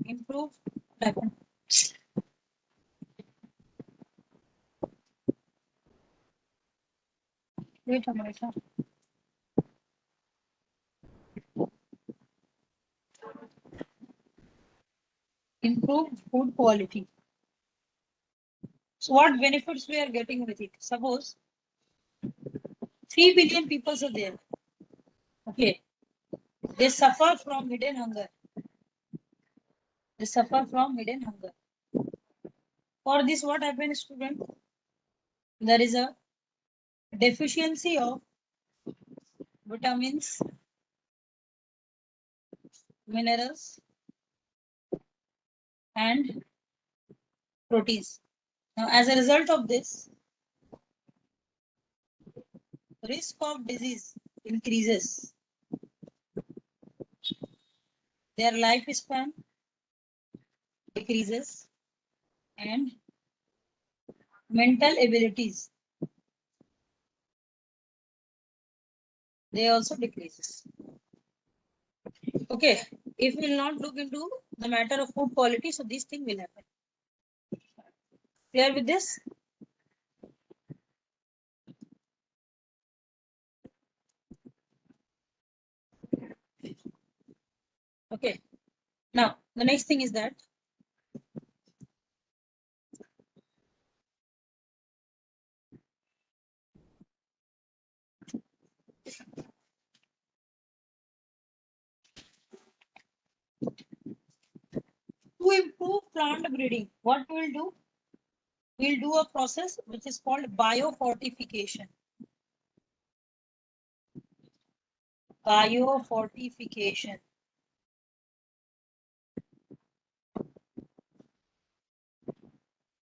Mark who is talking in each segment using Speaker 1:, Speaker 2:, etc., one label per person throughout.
Speaker 1: Improve. What happened? Wait a minute. Improve food quality. So what benefits we are getting with it? Suppose 3 billion people are there. Okay. They suffer from hidden hunger. They suffer from hidden hunger. For this, what happens, student? There is a deficiency of vitamins, minerals, and proteins. Now, as a result of this, risk of disease increases. Their lifespan decreases, and mental abilities they also decreases. Okay, if we will not look into the matter of food quality, so this thing will happen. Clear with this? Okay. Now the next thing is that to improve plant breeding, what we will do? We'll do a process which is called biofortification. Biofortification.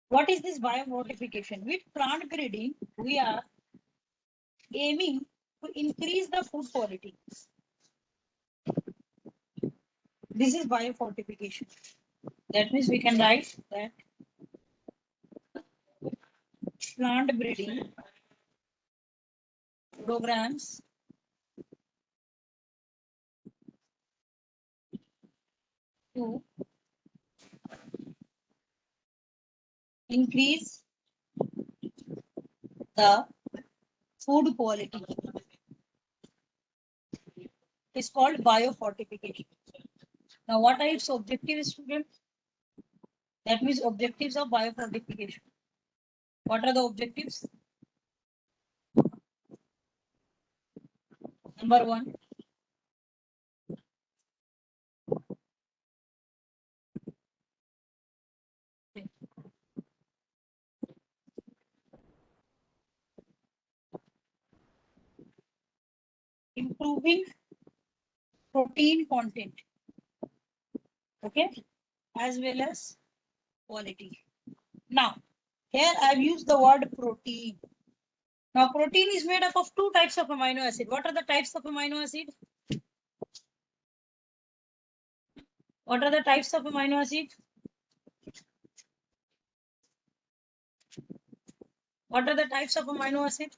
Speaker 1: What is this biofortification? With plant breeding, we are aiming to increase the food quality. This is biofortification. That means we can write that plant breeding programs to increase the food quality. It's called biofortification. Now, what are its objectives, students? That means objectives of biofortification. What are the objectives? Number one, improving protein content. Okay, as well as quality. Now, here I've used the word protein. Now, protein is made up of two types of amino acid. What are the types of amino acid? What are the types of amino acid? What are the types of amino acid?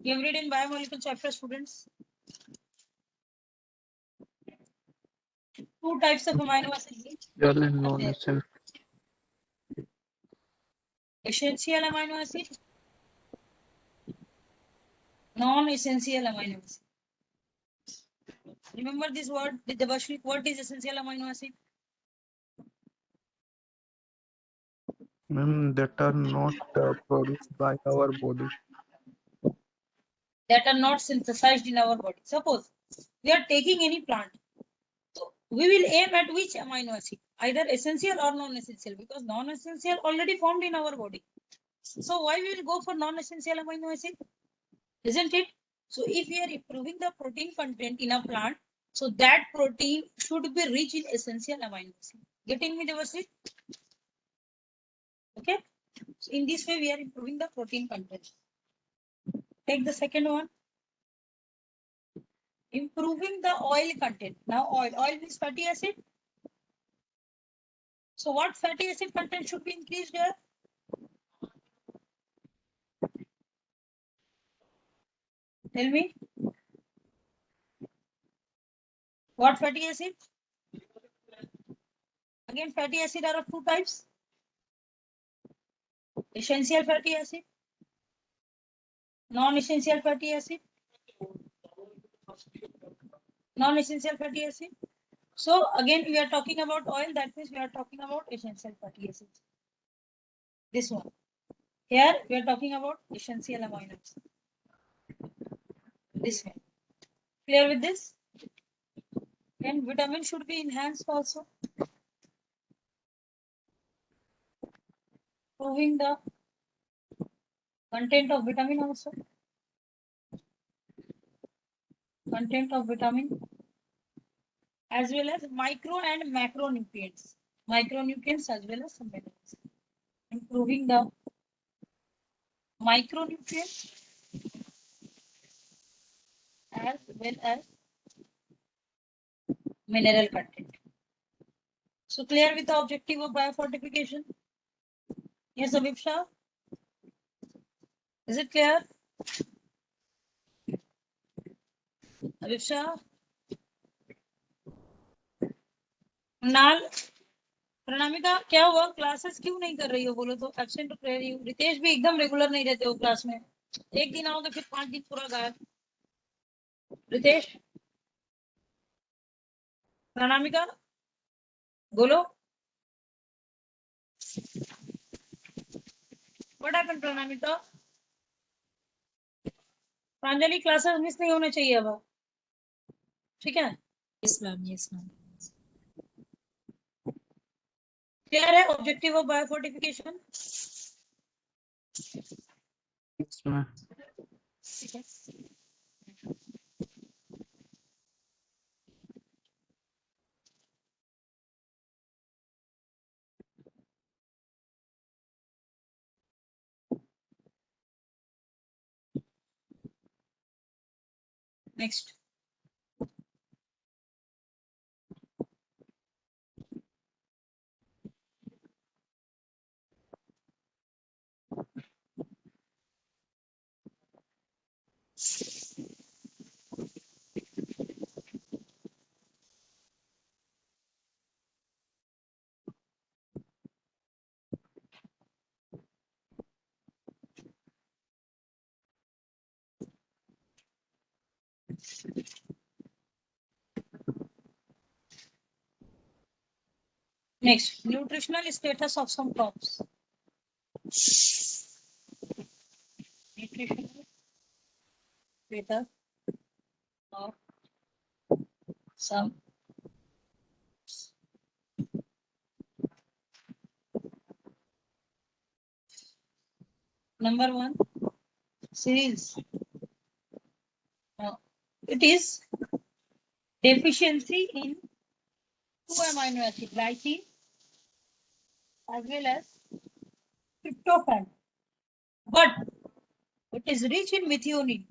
Speaker 1: You have read in biomolecule chapter, students. Two types of amino acid. Essential amino acid, non-essential amino acid. Remember this word, the Debashrik, what is essential amino acid?
Speaker 2: That are not produced by our body.
Speaker 1: That are not synthesized in our body. Suppose we are taking any plant. So we will aim at which amino acid? Either essential or non-essential, because non-essential already formed in our body. So why we will go for non-essential amino acid? Isn't it? So if we are improving the protein content in a plant, so that protein should be rich in essential amino acid. Getting me, Devasri? Okay. So in this way, we are improving the protein content. Take the second one. Improving the oil content. Now oil is fatty acid. So what fatty acid content should be increased here? Tell me. What fatty acid? Again, fatty acid are of two types. Essential fatty acid, non-essential fatty acid, non-essential fatty acid. So again, we are talking about oil. That means we are talking about essential fatty acids. This one. Here we are talking about essential amino acids. This one. Clear with this? And vitamin should be enhanced also. Proving the content of vitamin also. Content of vitamin as well as micro and macronutrients. Micronutrients as well as some minerals. Improving the micronutrients as well as mineral content. So clear with the objective of biofortification? Yes, Abhip Shah? Is it clear? Abhip Shah? नाल प्रणामिका क्या हुआ classes क्यों नहीं कर रही हो बोलो तो एब्सेंट रह रही हो रितेश भी एकदम रेगुलर नहीं रहते हो क्लास में एक दिन आओ तो फिर 5 दिन पूरा गायब रितेश प्रणामिका बोलो what happened Pranamika Pranjali classes miss नहीं होने चाहिए अब ठीक है
Speaker 3: Yes, ma'am. Yes, ma'am.
Speaker 1: Clear है objective of biofortification
Speaker 2: Yes, ma'am.
Speaker 1: ठीक है next Next, nutritional status of some crops. Nutritional status of some. Number one, cereals. It is deficiency in two amino acid, glycine as well as tryptophan. But it is rich in methionine.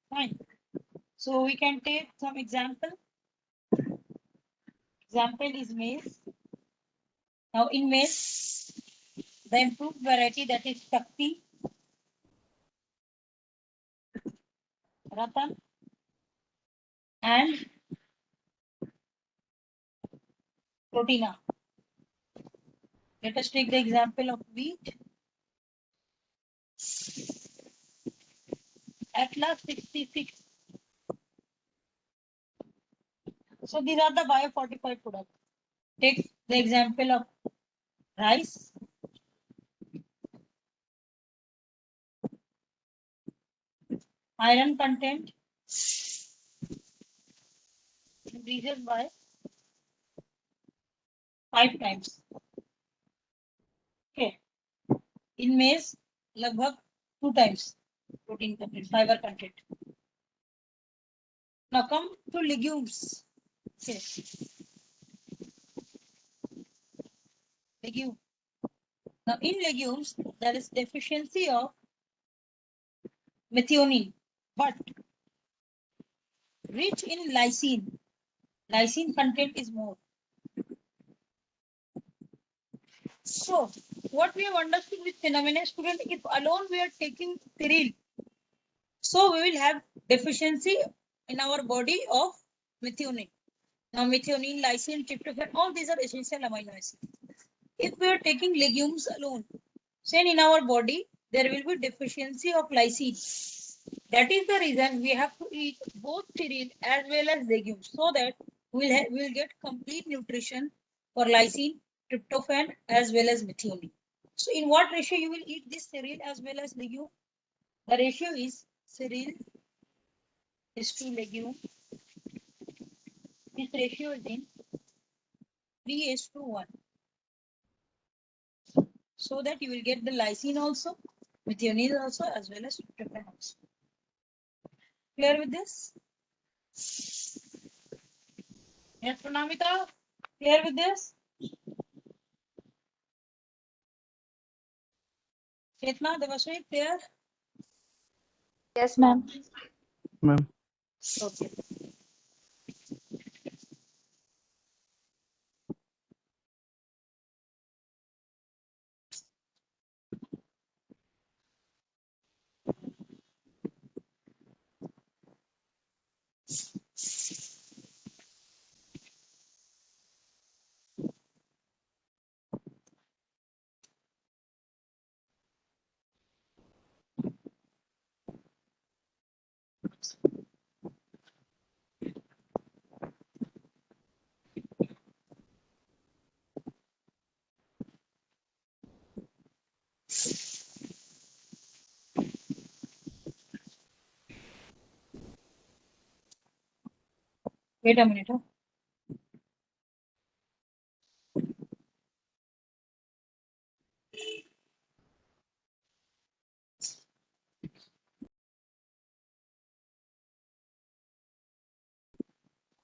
Speaker 1: Fine. So we can take some example. Example is maize. Now in maize, the improved variety that is Shakti, Ratan, and Proteina. Let us take the example of wheat. Atlas 66. So these are the biofortified products. Take the example of rice. Iron content increases by 5 times. Okay. In maize, लगभग 2 times protein content, fiber content. Now come to legumes. Okay. Legume. Now in legumes, there is deficiency of methionine, but rich in lysine. Lysine content is more. So, what we have understood with phenomena, student, if alone we are taking cereal, so we will have deficiency in our body of methionine. Now methionine, lysine, tryptophan, all these are essential amino acids. If we are taking legumes alone, then in our body there will be deficiency of lysine. That is the reason we have to eat both cereal as well as legumes so that we'll get complete nutrition for lysine, tryptophan as well as methionine. So in what ratio you will eat this cereal as well as legume? The ratio is cereal is to legume. This ratio is in 3:1. So that you will get the lysine also, methionine also as well as tryptophan also. Clear with this? Yes, Pranamita? Clear with this? Chetna, Devashri, clear?
Speaker 3: Yes, ma'am.
Speaker 2: Ma'am.
Speaker 1: Okay. Wait a minute. Huh?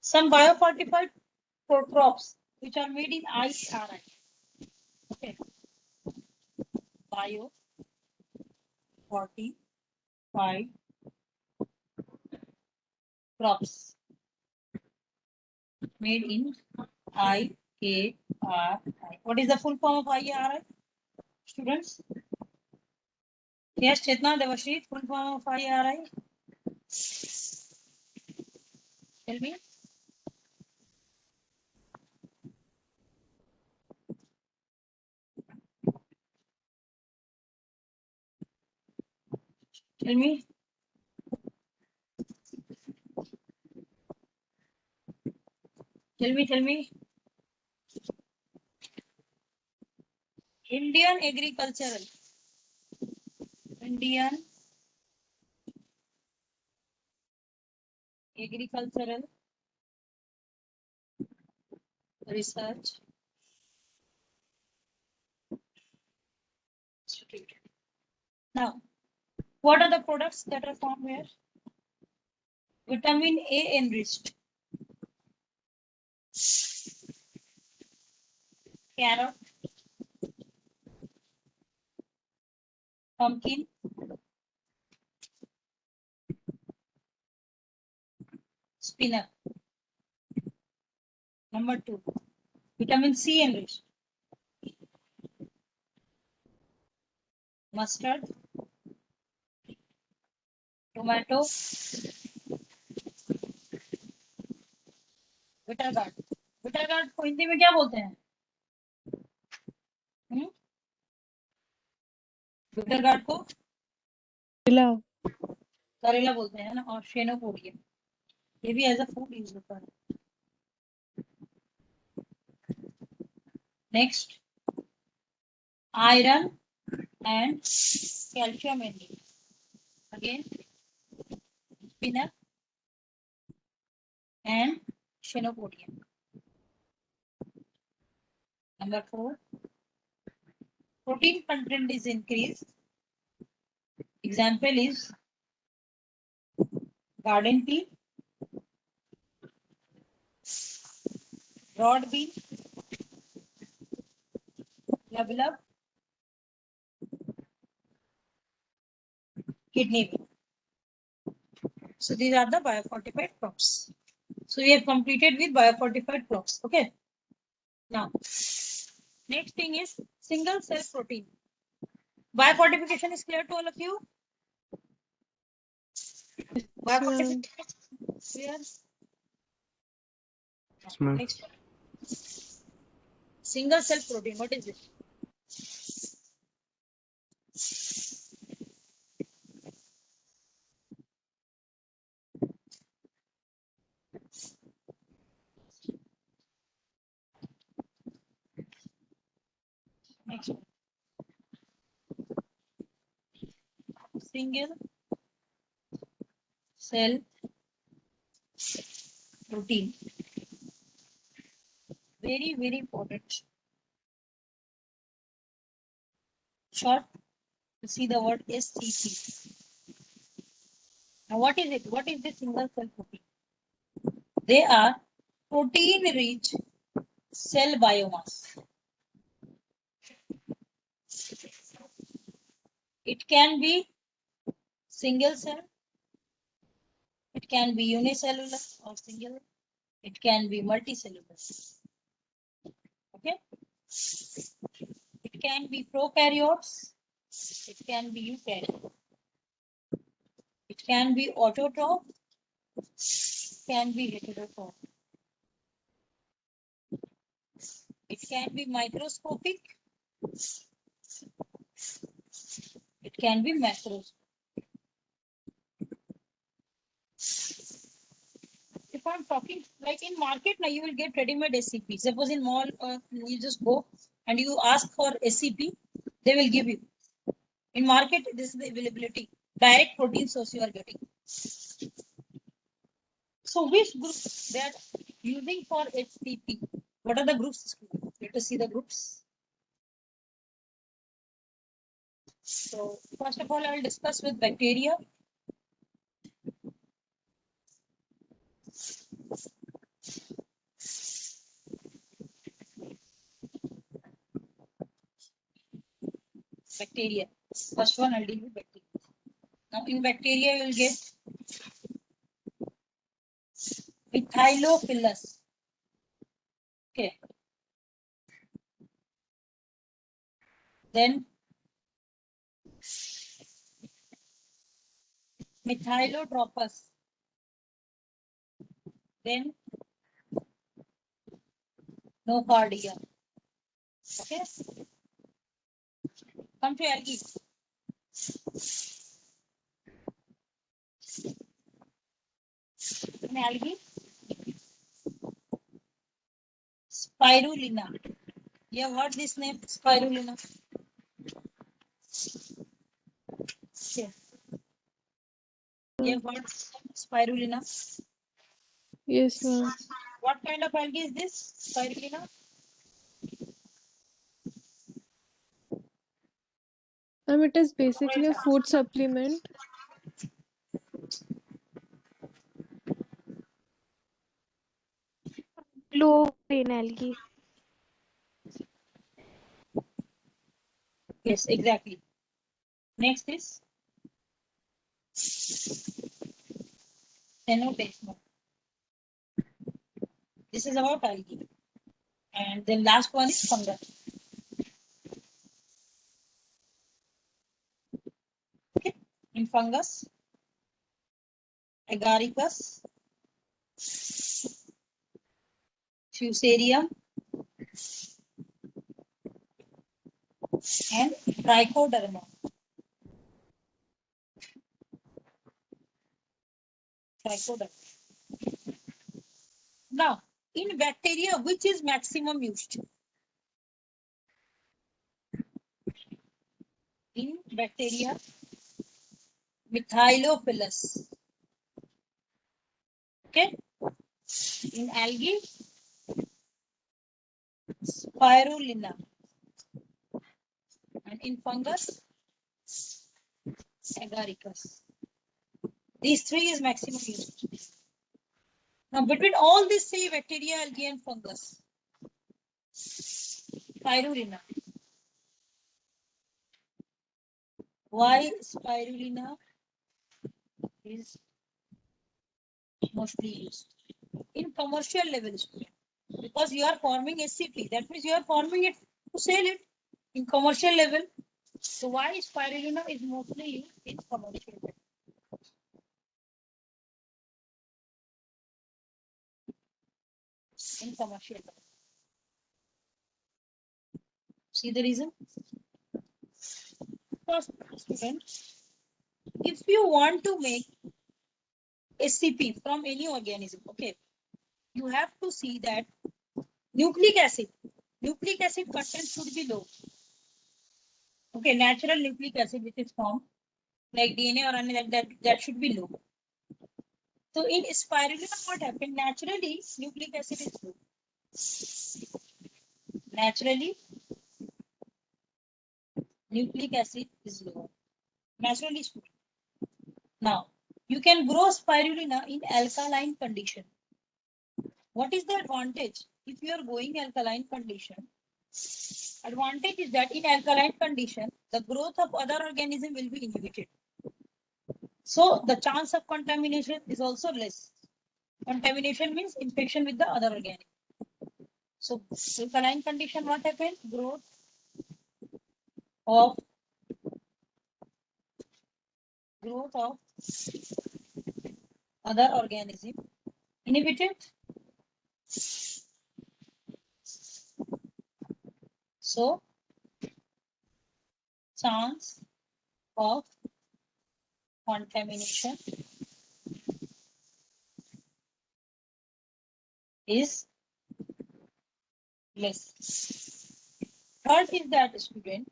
Speaker 1: Some biofortified crops which are made in IRI. Okay. Biofortified crops made in IARI. What is the full form of IARI? Students? Yes, Chetna, Devashri, full form of IARI. Tell me. Tell me. Tell me. Indian agricultural. Indian agricultural research institute. Now, what are the products that are found here? Vitamin A enriched. Carrot, pumpkin, spinach. Number 2, vitamin C enriched. Mustard, tomato, bitter gourd. Bitter gourd को हिंदी में क्या बोलते हैं? Bitter gourd को करेला बोलते हैं ना, और शेनोपोडियम ये भी एज अ फूड यूज होता है. Next, iron and calcium n-ary. Again spinach and Chenopodium. Number 4, protein content is increased. Example is garden pea, broad bean, love, kidney bean. So these are the biofortified crops. So we have completed with biofortified crops. Okay. Now, next thing is single cell protein. Biofortification is clear to all of you? Biofortification clear?
Speaker 2: Yes, ma'am.
Speaker 1: Next one. Single cell protein. What is it? Next one. Single cell protein. Very, very important. Short. You see the word SCP. Now, what is it? What is the single cell protein? They are protein-rich cell biomass. It can be single cell. It can be unicellular or single. It can be multicellular. Okay. It can be prokaryotes. It can be eukaryotes. It can be autotroph. It can be heterotroph. It can be microscopic. It can be macroscopic. If I'm talking like in market now, you will get ready-made SCP. Suppose in mall, you just go and you ask for SCP, they will give you. In market, this is the availability. Direct protein source you are getting. So which groups they are using for HCP? What are the groups? Let us see the groups. So first of all, I will discuss with bacteria. Bacteria. First one I'll deal with bacteria. Now in bacteria you will get methylophilus. Okay. Then methylotropous. Then nocardia. Okay. Come to algae. In algae, spirulina. You have heard this name, spirulina? Okay. You have heard spirulina?
Speaker 4: Yes, ma'am.
Speaker 1: What kind of algae is this? Spirulina?
Speaker 4: It is basically a food supplement.
Speaker 3: Blue green algae.
Speaker 1: Yes, exactly. Next is Xenodesma. This is about algae. And then last one is fungus. Okay. In fungus, agaricus, fusarium, and trichoderma. Trichoderma. Now, in bacteria, which is maximum used? In bacteria, methylophilus. Okay. In algae, spirulina. And in fungus, agaricus. These three is maximum used. Now, between all these three, bacteria, algae, and fungus, spirulina. Why spirulina is mostly used? In commercial levels, because you are forming SCP, that means you are forming it to sell it in commercial level. So why spirulina is mostly used in commercial level? in commercial life. See the reason? First, student, if you want to make SCP from any organism, okay, you have to see that nucleic acid content should be low. Okay, natural nucleic acid which is formed like DNA or RNA, that should be low. So in spirulina, what happened? Naturally, nucleic acid is low. Naturally, nucleic acid is low. Naturally, it's low. Now, you can grow spirulina in alkaline condition. What is the advantage? If you are going alkaline condition, advantage is that in alkaline condition, the growth of other organism will be inhibited. So the chance of contamination is also less. Contamination means infection with the other organism. So alkaline condition, what happens? Growth of other organism inhibited. So chance of contamination is less. Third is that, student,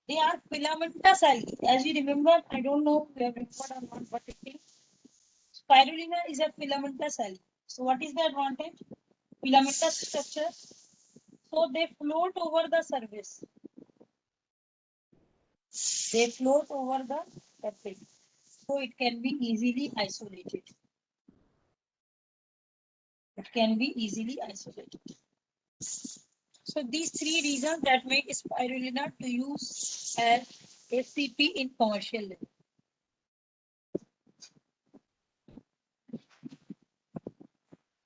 Speaker 1: they are filamentous algae. As you remember, I don't know if you have remembered or not, but it is spirulina is a filamentous algae. So what is the advantage? Filamentous structure. So they float over the surface. They float over the surface. So it can be easily isolated. It can be easily isolated. So these three reasons that make spirulina to use as SCP in commercial level.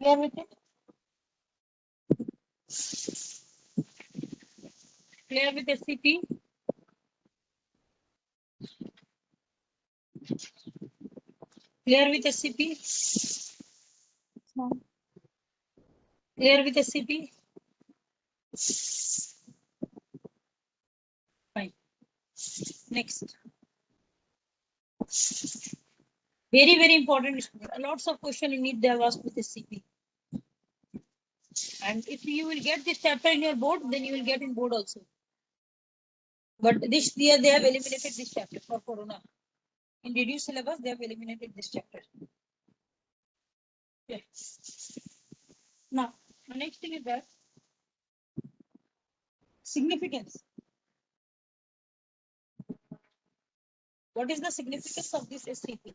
Speaker 1: Clear with it? Clear with SCP? Clear with SCP? Clear with SCP? Fine. Next. Very, very important. Lots of questions you need to ask with SCP. And if you will get this chapter in your board, then you will get in board also. But this year they have eliminated this chapter for Corona. In reduced syllabus, they have eliminated this chapter. Yes. Now, the next thing is that significance. What is the significance of this SCP?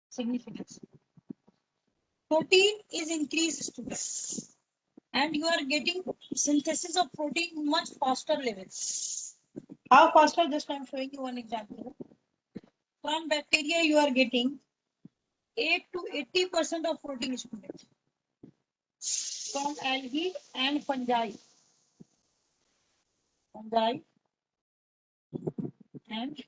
Speaker 1: Significance. Protein is increased, students, and you are getting synthesis of protein much faster levels. How faster? Just I am showing you one example. From bacteria, you are getting 8 to 80% of protein, students. From algae and fungi and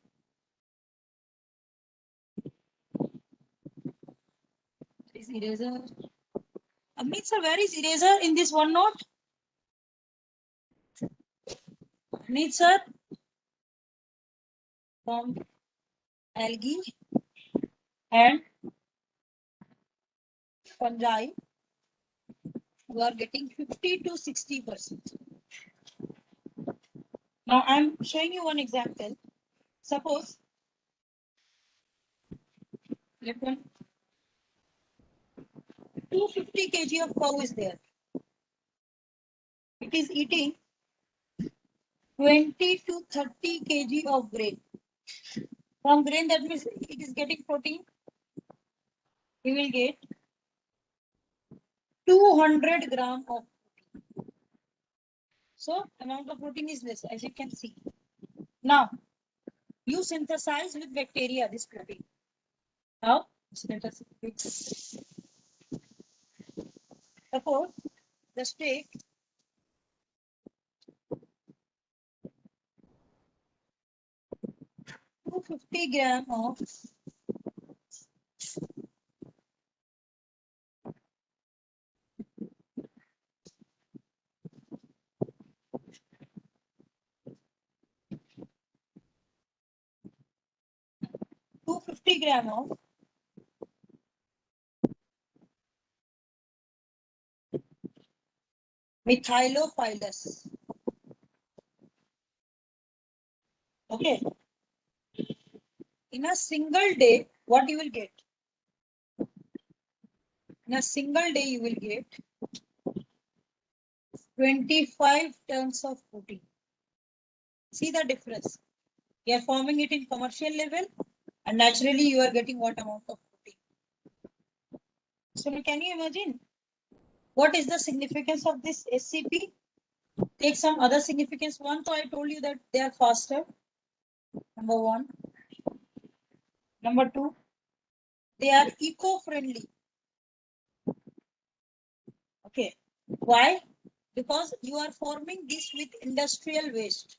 Speaker 1: is eraser. Amit sir, where is eraser in this one note? Amit sir, from algae and fungi, you are getting 50 to 60%. Now I am showing you one example. Suppose let one 250 kg of cow is there. It is eating 20 to 30 kg of grain. From grain, that means it is getting protein. You will get 200 gram of protein. So amount of protein is less, as you can see. Now you synthesize with bacteria this protein. How? Synthesize. Suppose the steak 250 gram of 250 gram of methylophilus. Okay. In a single day, what you will get? In a single day, you will get 25 tons of protein. See the difference. You are forming it in commercial level, and naturally you are getting what amount of protein. So can you imagine what is the significance of this SCP? Take some other significance. One, so I told you that they are faster. Number one. Number two, they are eco-friendly. Okay. Why? Because you are forming this with industrial waste.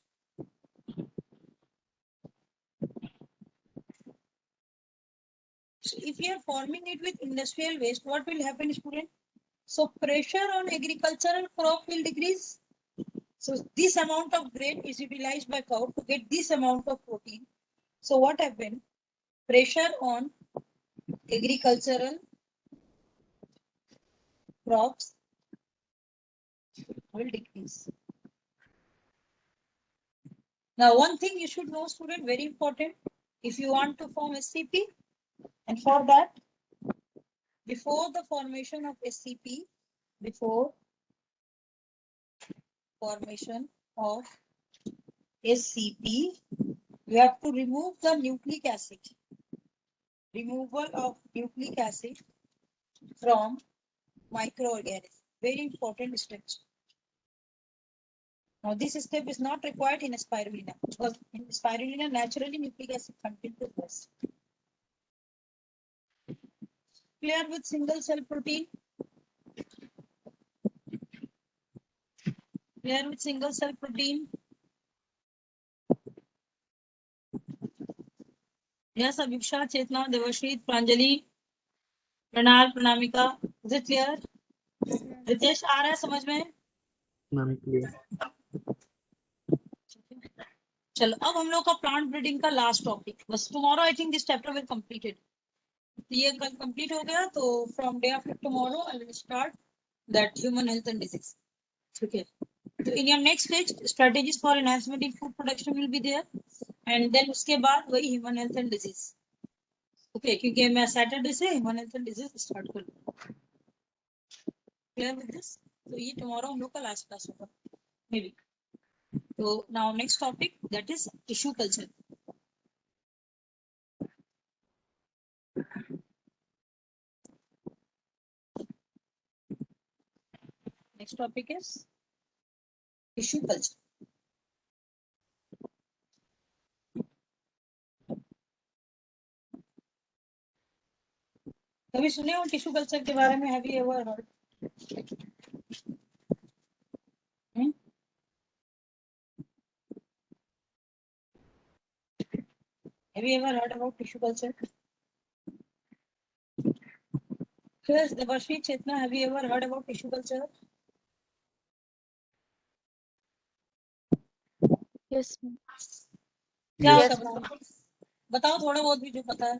Speaker 1: So if you are forming it with industrial waste, what will happen, student? So pressure on agricultural crop will decrease. So this amount of grain is utilized by cow to get this amount of protein. So what happened? Pressure on agricultural crops will decrease. Now, one thing you should know, student, very important, if you want to form SCP, and for that, before the formation of SCP, before formation of SCP, you have to remove the nucleic acid. Removal of nucleic acid from microorganisms. Very important steps. Now, this step is not required in spirulina because in spirulina, naturally nucleic acid content is less. Clear with single cell protein? Clear with single cell protein? Yes, Abhiksha, Chetna, Devashrit, Pranjali, Pranal, Pranamika. Is it clear? Ritesh आ रहा है समझ में?
Speaker 2: Ma'am clear.
Speaker 1: चलो अब हम लोग का प्लांट ब्रीडिंग का लास्ट टॉपिक. बस tomorrow I think this chapter will completed. ये कल कंप्लीट हो गया तो from day after tomorrow I will start that human health and disease. ठीक है. So in your next stage, strategies for enhancement in food production will be there, and then उसके बाद वही human health and disease. Okay, क्योंकि मैं Saturday से human health and disease start करूँ. Clear with this? तो ये tomorrow हम लोग का last class होगा, maybe. So now next topic, that is tissue culture. Next topic is tissue culture. कभी सुने हो टिश्यू कल्चर के बारे में? Have you ever heard? Have you ever heard about tissue culture? Yes, Devashri, Chetna, have you ever heard about tissue culture?
Speaker 3: Yes, ma'am.
Speaker 1: क्या
Speaker 2: Yes.
Speaker 1: होता है बताओ थोड़ा बहुत भी जो पता है.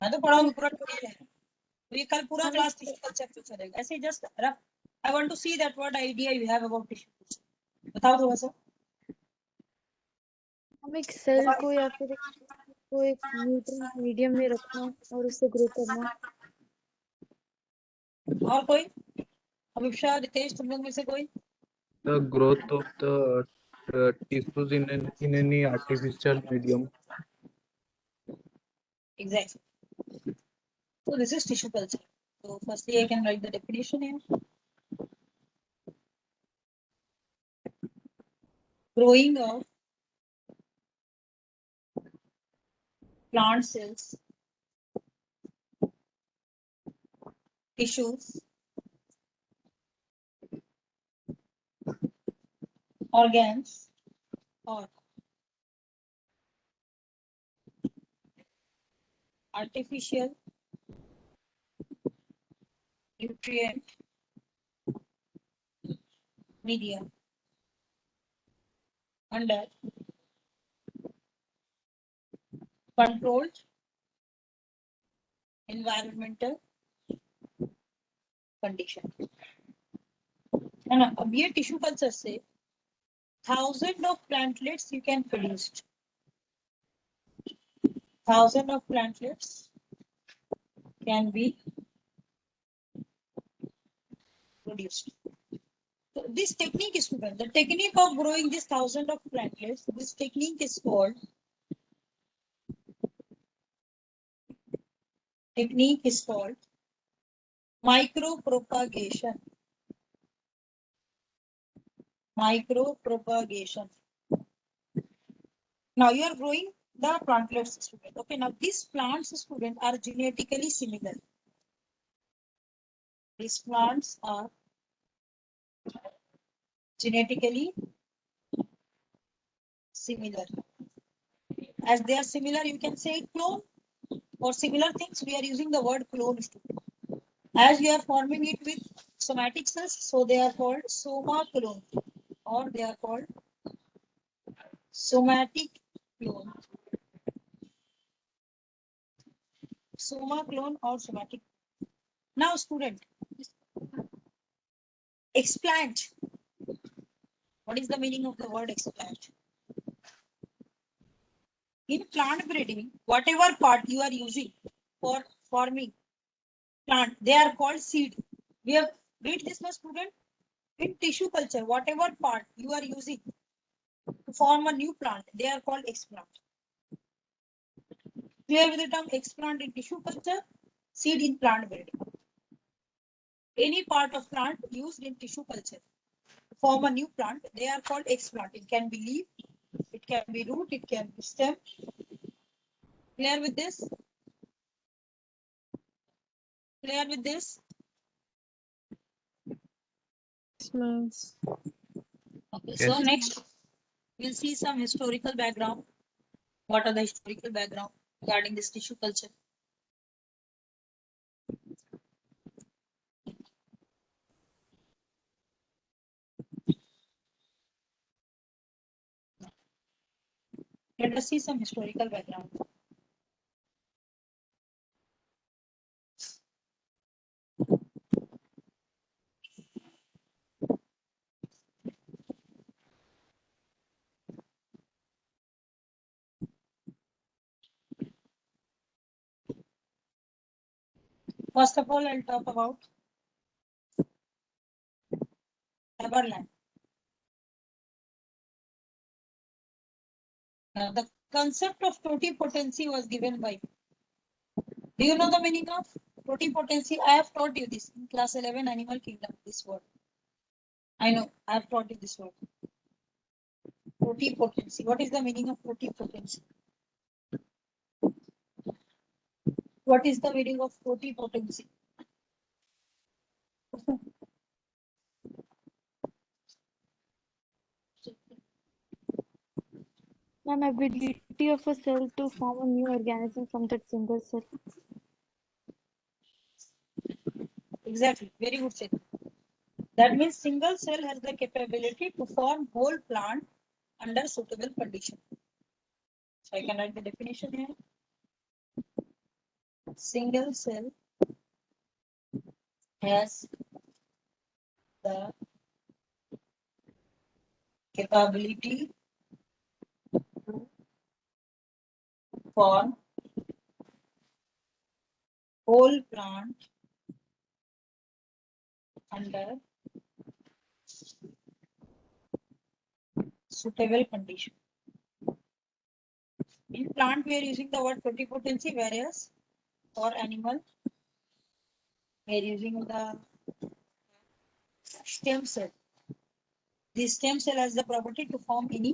Speaker 1: मैं तो पढ़ाऊंगी पूरा टोटल है. तो ये कल पूरा क्लास टिश्यू कल्चर पे चलेगा. ऐसे just rough. I want to see that what idea you have about tissue culture. बताओ थोड़ा सा.
Speaker 3: हम एक सेल को या फिर को एक न्यूट्रल मीडियम में रखना और उससे ग्रो करना.
Speaker 1: और कोई? अभिषा, रितेश, तुम लोग में से कोई?
Speaker 2: The growth of the tissues in any artificial medium.
Speaker 1: Exactly. So this is tissue culture. So firstly, I can write the definition here. Growing of plant cells, tissues, organs, or artificial nutrient media under controlled environmental condition. है ना? अब ये tissue culture से 1000 of plantlets you can produce. 1000 of plantlets can be produced. So this technique is student. The technique of growing this 1000 of plantlets. This technique is called micropropagation. Micropropagation. Now you are growing the plantlets, student. Okay. Now these plants, student, are genetically similar. These plants are genetically similar. As they are similar, you can say clone or similar things. We are using the word clone. As you are forming it with somatic cells, so they are called soma clone, or they are called somatic clone. Soma clone or somatic. Now, student, explant. What is the meaning of the word explant? In plant breeding, whatever part you are using for forming plant, they are called seed. We have read this, my student. In tissue culture, whatever part you are using to form a new plant, they are called explant. Clear with the term explant in tissue culture, seed in plant breeding. Any part of plant used in tissue culture to form a new plant, they are called explant. It can be leaf, it can be root, it can be stem. Clear with this? Clear with this?
Speaker 4: Yes, ma'am.
Speaker 1: Okay,
Speaker 2: Yes.
Speaker 1: so next we'll see some historical background. What are the historical background regarding this tissue culture? Let us see some historical background. First of all, I'll talk about Neverland. Now, the concept of totipotency was given by. Do you know the meaning of totipotency? I have taught you this in class 11 Animal Kingdom. This word. I know. I have taught you this word. Totipotency. What is the meaning of totipotency? What is the meaning of totipotency?
Speaker 3: An ability of a cell to form a new organism from that single cell.
Speaker 1: Exactly. Very good said. That means single cell has the capability to form whole plant under suitable condition. So I can write the definition here. Single cell has the capability to form whole plant under suitable condition. In plant, we are using the word totipotency, whereas for animal, we are using the stem cell. The stem cell has the property to form any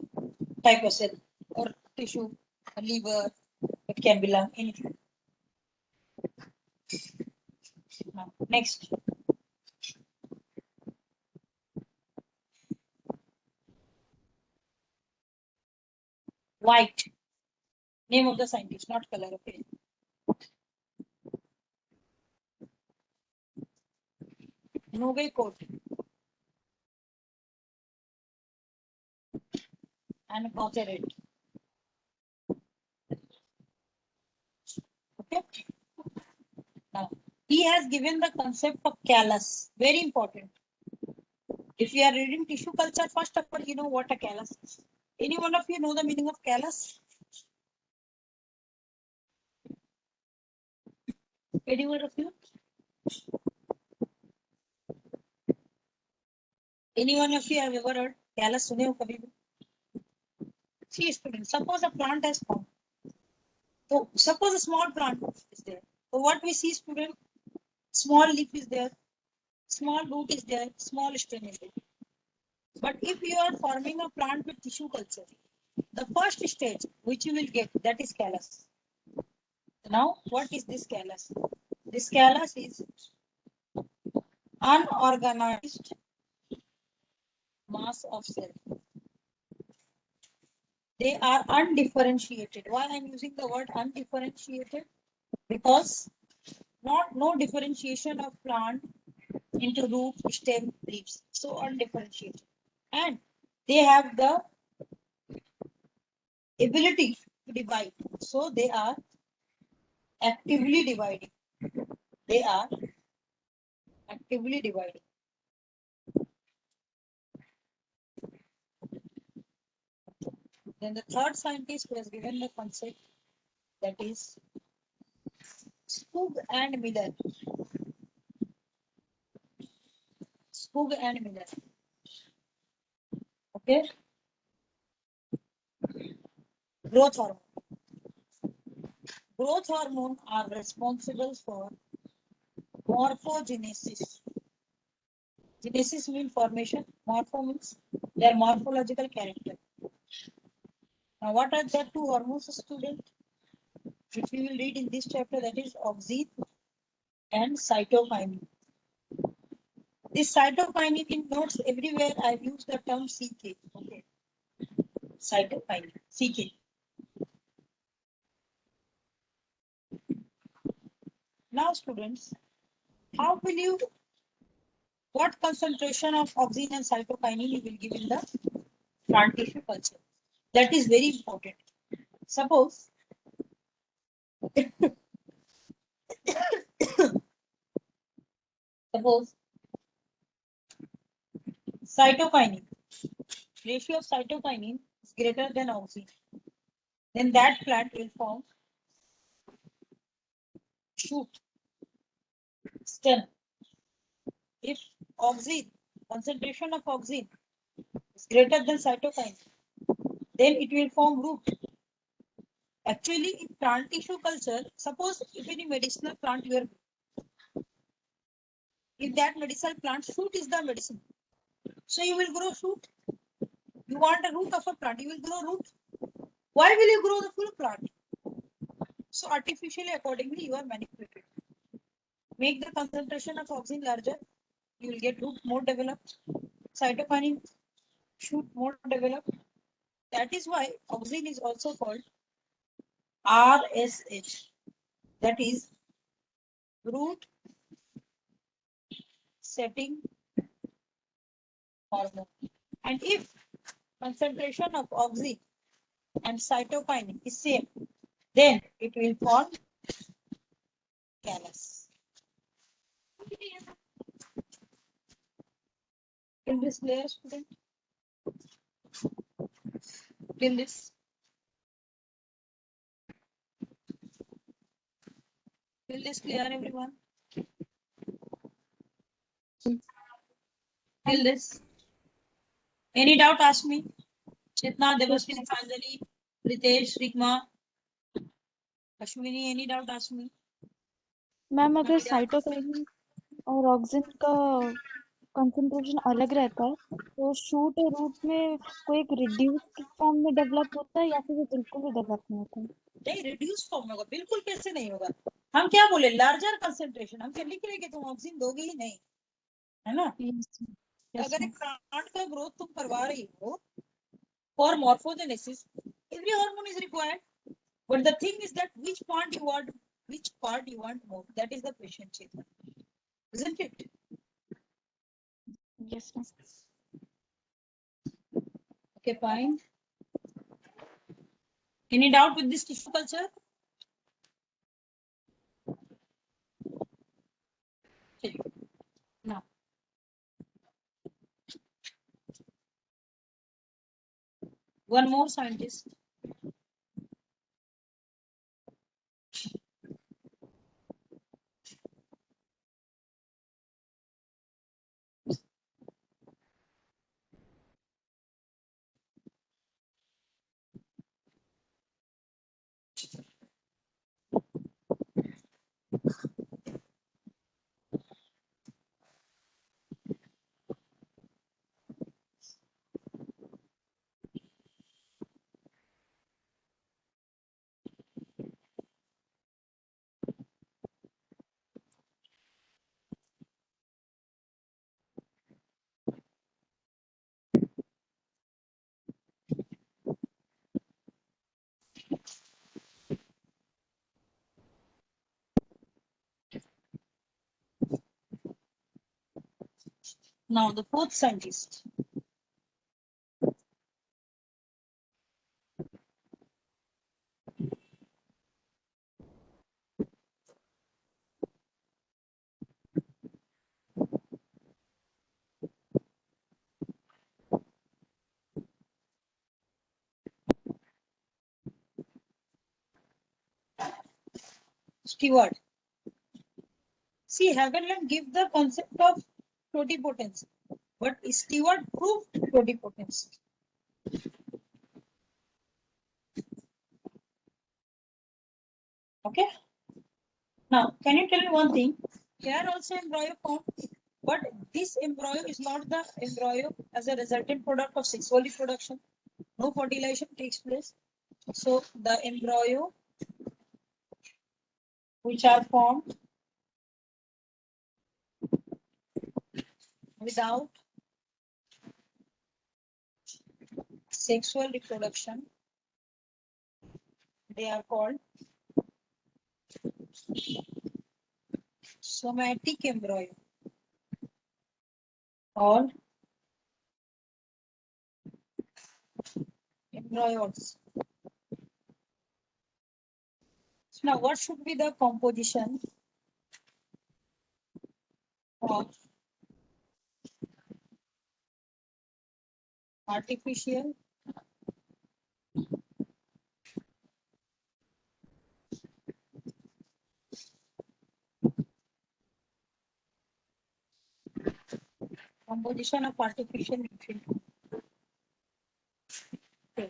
Speaker 1: type of cell or tissue, liver, it can be lung, anything. Now, next. White. Name of the scientist, not color, okay. Novae coat and cauterate. Okay. Now he has given the concept of callus. Very important. If you are reading tissue culture, first of all, you know what a callus is. Any one of you know the meaning of callus? Any one of you? Any one of you have ever heard callus? सुने हो कभी भी? See, students, suppose a plant has formed. So suppose a small plant is there. So what we see, student, small leaf is there, small root is there, small stem is there. But if you are forming a plant with tissue culture, the first stage which you will get, that is callus. Now, what is this callus? This callus is unorganized mass of cells. They are undifferentiated. Why I am using the word undifferentiated? Because no differentiation of plant into root, stem, leaves. So undifferentiated. And they have the ability to divide. So they are actively dividing. They are actively dividing. Then the third scientist who has given the concept, that is Spug and Miller. Spug and Miller. Okay. Growth hormone. Growth hormone are responsible for morphogenesis. Genesis means formation. Morpho means their morphological character. Now, what are the two hormones, student? Which we will read in this chapter, that is auxin and cytokinin. This cytokinin in notes everywhere I use the term CK. Okay. Cytokinin, CK. Now, students, how will you, what concentration of auxin and cytokinin you will give in the plant tissue culture? That is very important. Suppose cytokinin, ratio of cytokinin is greater than auxin, then that plant will form shoot, stem. If auxin, concentration of auxin is greater than cytokinin, then it will form root. Actually, in plant tissue culture, suppose if any medicinal plant you are, if that medicinal plant shoot is the medicine, so you will grow shoot. You want a root of a plant, you will grow root. Why will you grow the full plant? So artificially, accordingly, you are manipulated. Make the concentration of auxin larger, you will get root more developed. Cytokinin shoot more developed. That is why auxin is also called RSH. That is root setting hormone. And if concentration of auxin and cytokinin is same, then it will form callus. In this layer, student, in this, will this clear everyone? Till this. Any doubt, ask me. Chitna, Devaswini, Sanjali, Ritesh, Rikma, Ashwini, any doubt, ask me.
Speaker 3: Ma'am अगर cytokinin और auxin का concentration अलग रहता है तो shoot और root में कोई एक रिड्यूस्ड फॉर्म में डेवलप होता है या फिर वो बिल्कुल भी डेवलप नहीं होता है?
Speaker 1: नहीं, रिड्यूस फॉर्म होगा, बिल्कुल कैसे नहीं होगा? हम क्या बोले, लार्जर कंसेंट्रेशन, हम क्या लिख रहे कि तुम ऑक्सीजन दोगे ही नहीं, है ना? अगर एक प्लांट का ग्रोथ तुम करवा रही हो for morphogenesis, every hormone is required, but the thing is that which part you want more, that is the question, Chetan, isn't it?
Speaker 3: Yes, ma'am.
Speaker 1: Okay, fine. Any doubt with this tissue culture? Okay. Now, one more scientist. Now, the fourth scientist. Steward. See, Haberland give the concept of totipotency, but Steward proved totipotency. Okay. Now, can you tell me one thing? Here also embryo formed, but this embryo is not the embryo as a resultant product of sexual reproduction. No fertilization takes place. So the embryo which are formed without sexual reproduction, they are called somatic embryo or embryos. So now what should be the composition of artificial nutrient? Okay.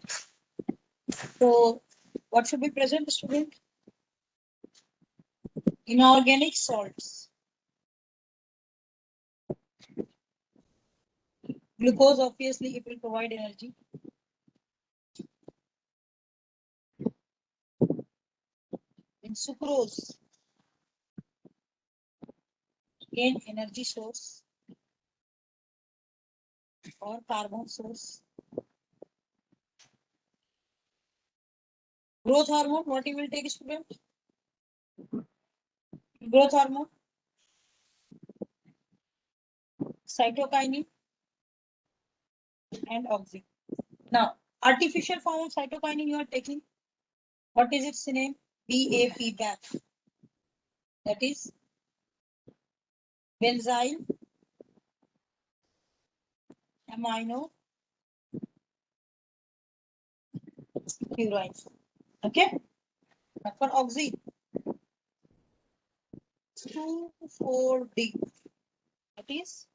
Speaker 1: So what should be present, student? Inorganic salts. Glucose, obviously, it will provide energy. In sucrose, again energy source or carbon source. Growth hormone, what you will take, student? Growth hormone, cytokinin and oxygen. Now, artificial form of cytokinin you are taking. What is its name? BAP, BAP. That is benzyl amino purine. Okay. Now for oxygen, 2,4-D. That is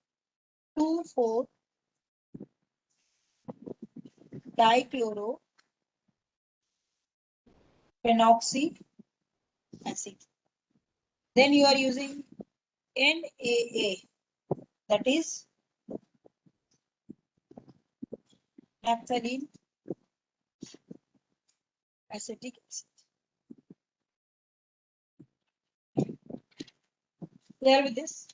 Speaker 1: 2,4-dichloro phenoxy acid. Then you are using NAA, that is naphthalene acetic acid. Clear with this?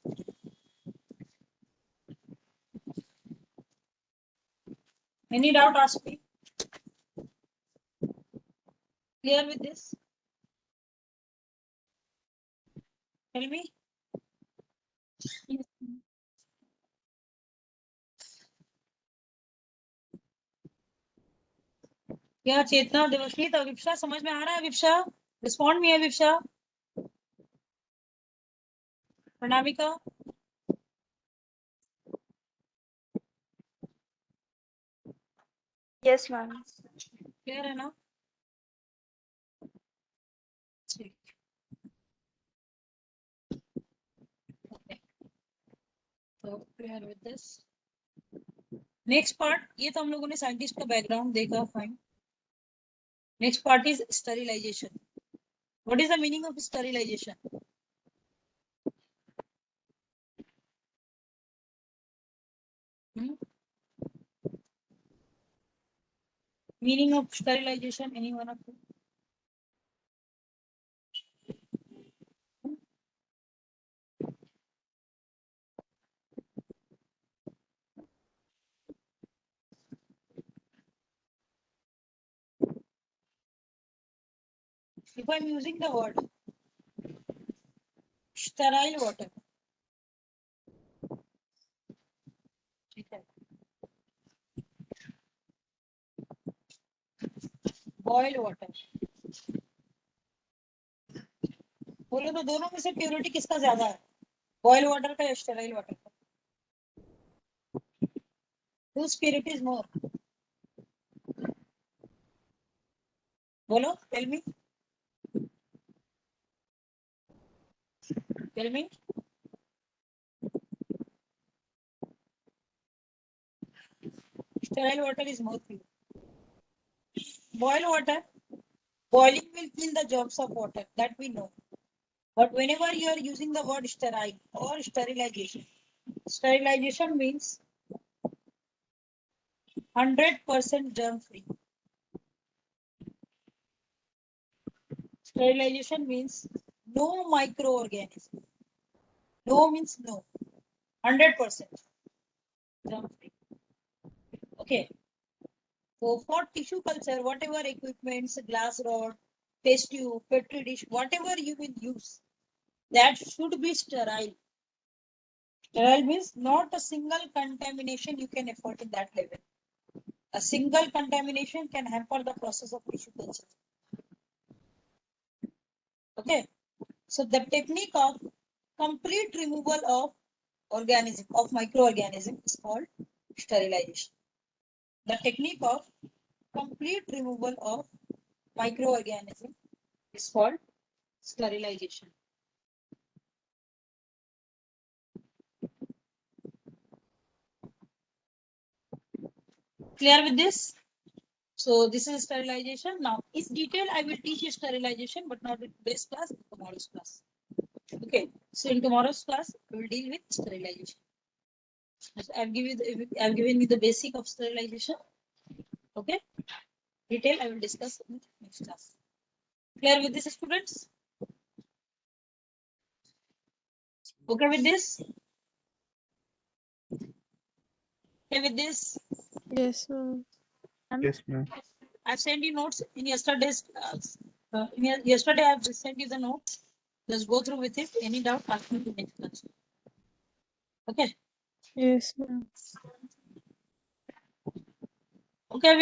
Speaker 1: Any doubt, ask me. Clear with this? Tell me.
Speaker 3: Yes, ma'am.
Speaker 1: क्या चेतना, देवश्रीत, विप्सा समझ में आ रहा है? विप्सा respond me है। विप्सा, प्रणामिका,
Speaker 3: yes ma'am.
Speaker 1: Clear है ना? ठीक, okay, तो clear with this. Next part, ये तो हम लोगों ने साइंटिस्ट का बैकग्राउंड देखा, fine. Next part is sterilisation. What is the meaning of sterilisation? Meaning of sterilization, anyone of you? If I'm using the word sterile water, ठीक है, boiled water, बोलो तो दोनों में से प्योरिटी किसका ज्यादा है? बॉयल वाटर का या स्टेराइल वाटर का? Whose purity is more? बोलो, tell me, tell me. Sterile water is more pure. Boiled water, boiling will kill the germs of water, that we know. But whenever you are using the word sterile or sterilization, sterilization means 100% germ free. Sterilization means no microorganism. No means no. 100% germ free. Okay. So for tissue culture, whatever equipments, glass rod, test tube, petri dish, whatever you will use, that should be sterile. Sterile means not a single contamination you can afford in that level. A single contamination can hamper the process of tissue culture. Okay. So the technique of complete removal of organism, of microorganism, is called sterilization. The technique of complete removal of microorganism is called sterilization. Clear with this? So this is sterilization. Now, in detail, I will teach you sterilization, but not in today's class, in tomorrow's class. Okay. So in tomorrow's class, we will deal with sterilization. So I've given you the basic of sterilization. Okay. Detail I will discuss in next class. Clear with this, students? Okay with this? Okay with this?
Speaker 4: Yes, ma'am.
Speaker 2: Yes, ma'am.
Speaker 1: I've sent you notes in yesterday's class. Yesterday I've sent you the notes. Just go through with it. Any doubt, ask me in next class. Okay.
Speaker 4: Yes, ma'am.
Speaker 1: Okay.